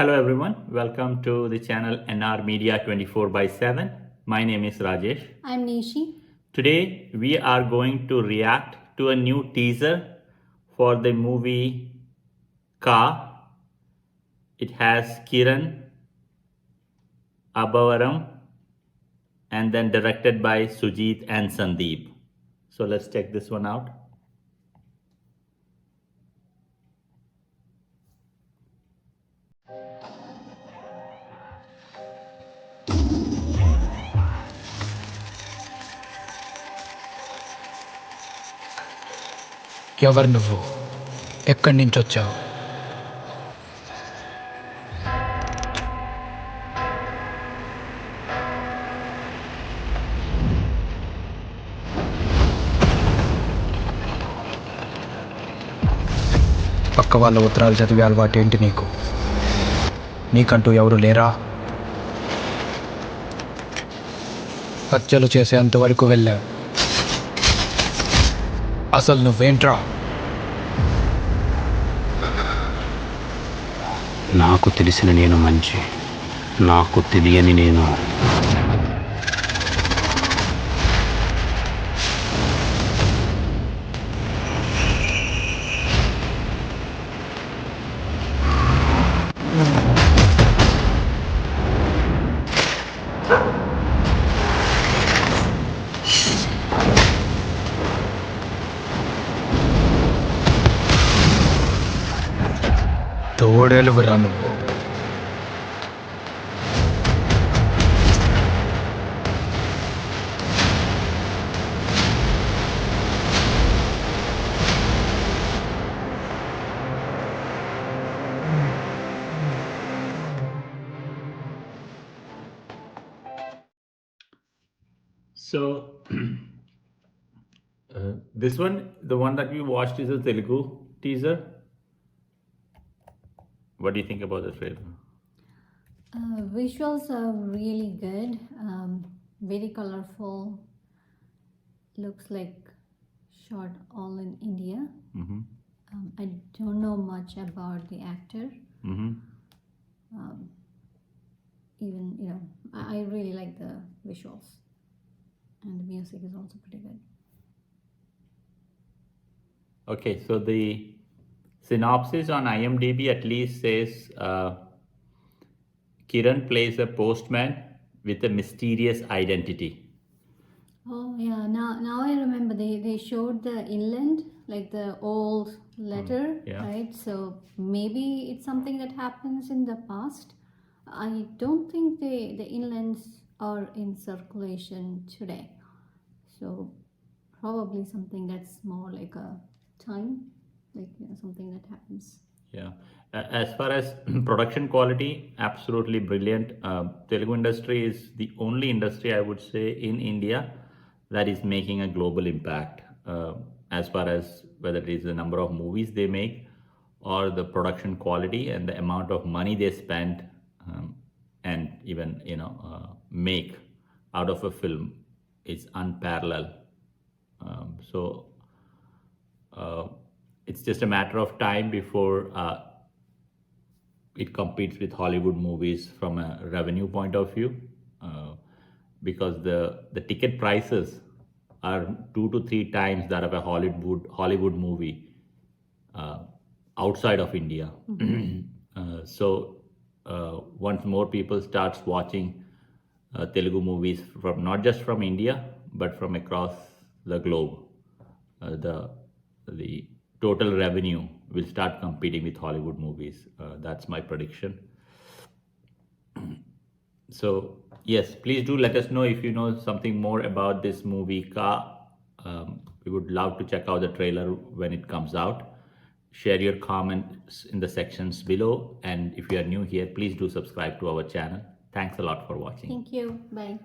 Hello everyone, welcome to the channel NR Media 24 by 7. My name is Rajesh. I'm Nishi. Today we are going to react to a new teaser for the movie Ka. It has Kiran Abavaram and then directed by Sujit and Sandeep. So let's check this one out. ఎవరు నువ్వు ఎక్కడి నుంచి వచ్చావు పక్క వాళ్ళ ఉత్తరాలు చదివే అలవాటు ఏంటి నీకంటూ ఎవరు లేరా హత్యలు చేసేంతవరకు వెళ్ళా అసలు నువ్వేంట్రా నాకు తెలిసిన నేను మంచి, నాకు తెలియని నేను తోడేలుగురా నువ్వు So this one, the one that we watched, is a Telugu teaser. What do you think about the trailer? Visuals are really good, very colorful. Looks like shot all in India. I don't know much about the actor. Even, I really like the visuals, and the music is also pretty good. Okay, so the synopsis on IMDb at least says Kiran plays a postman with a mysterious identity. Oh yeah, now I remember they showed the inland, like the old letter, yeah. right? So maybe it's something that happens in the past. I don't think the inlands are in circulation today. So probably something that's more like a time, like something that happens. Yeah. As far as production quality, absolutely brilliant. Telugu industry is the only industry, I would say, in India that is making a global impact. As far as whether it is the number of movies they make or the production quality and the amount of money they spend and even make out of a film is unparalleled. It's just a matter of time before it competes with Hollywood movies from a revenue point of view, because the ticket prices are 2 to 3 times that of a Hollywood movie outside of India. Once more people starts watching Telugu movies from not just from India but from across the globe, the total revenue will start competing with Hollywood movies. That's my prediction. So yes, please do let us know if you know something more about this movie Ka. We would love to check out the trailer when it comes out. Share your comments in the sections below, and if you are new here, please do subscribe to our channel. Thanks a lot for watching. Thank you. Bye.